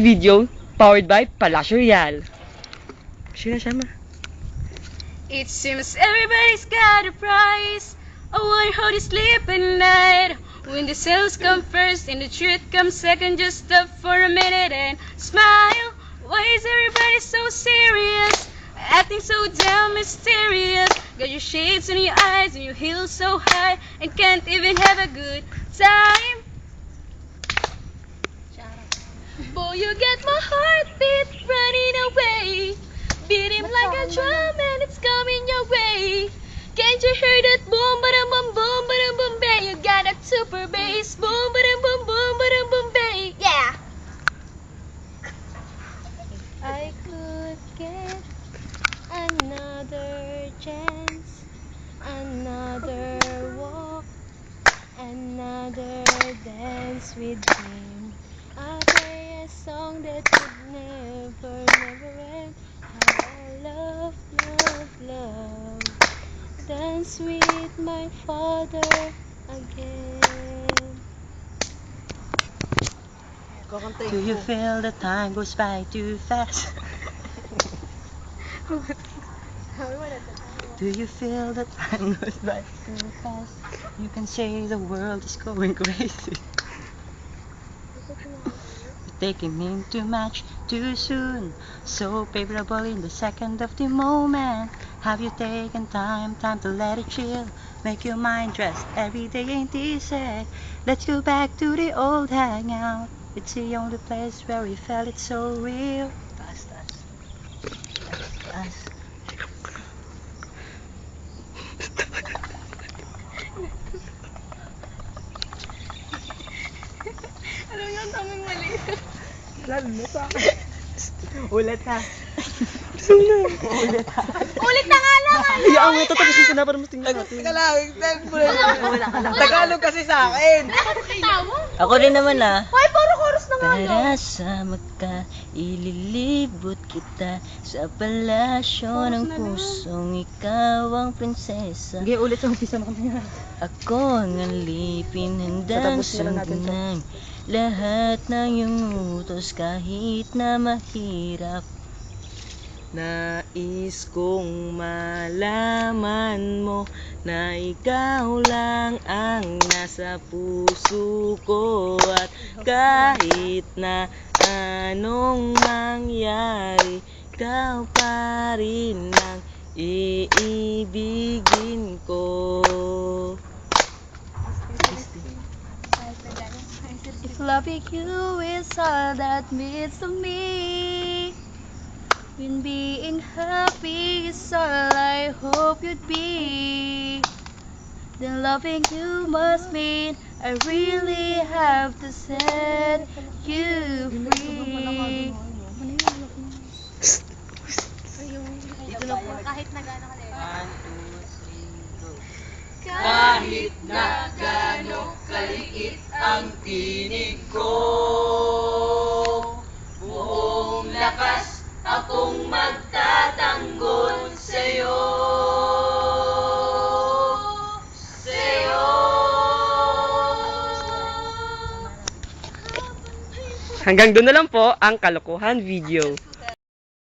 Video powered by Palacio Real. Sama. It seems everybody's got a price. I wonder how they sleep at night. When the sales come first and the truth comes second, just stop for a minute and smile. Why is everybody so serious? Acting so damn mysterious. Got your shades in your eyes and your heels so high and can't even have a good time. Boy, you get my heartbeat running away. Beat him like a drum and it's coming your way. Can't you hear that boom, ba-dum, boom, boom, ba-dum, boom, bang? You got that super bass. Boom, ba-dum, boom, boom, ba-dum, boom, bang. Yeah! I could get another chance, another walk, another dance with him. I'll play a song that would never, never end. How I love, love, love. Dance with my father again. Do you feel the time goes by too fast? Do you feel the time goes by too fast? You can say the world is going crazy. Taking in too much too soon, so favorable in the second of the moment. Have you taken time to let it chill? Make your mind rest, every day ain't easy. Let's go back to the old hangout. It's the only place where we felt it so real. Taas. Alam niyo, ang tamang mali. Lalo na sa akin. Ulit na. Ulit na nga lang! Hayaan mo ito, tapos yung para mas tingnan natin. Tagalog kasi sa akin. Nakakatawa? Ako rin naman ah. Ay, puro chorus na nga lang. Tara sama ka, ililibot kita sa palasyo ng pusong ikaw ang prinsesa. Sige, ulit sa umpisa mo kami. Ako ang alipin, handang Tatapos na lang natin to. sundan lahat ng iyong utos kahit na mahirap. Nais kong malaman mo na ikaw lang ang nasa puso ko, at kahit na anong mangyari, ikaw pa rin ang iibigin ko. If loving you is all that means to me, when being happy is all I hope you'd be, then loving you must mean I really have to set you free. Kahit na gano'n ka din. 1, 2, 3, go. Kahit na gaano kaliit ang tinig ko, buong lakas akong magtatanggol sa'yo. Hanggang doon na lang po ang Kalokohan Video.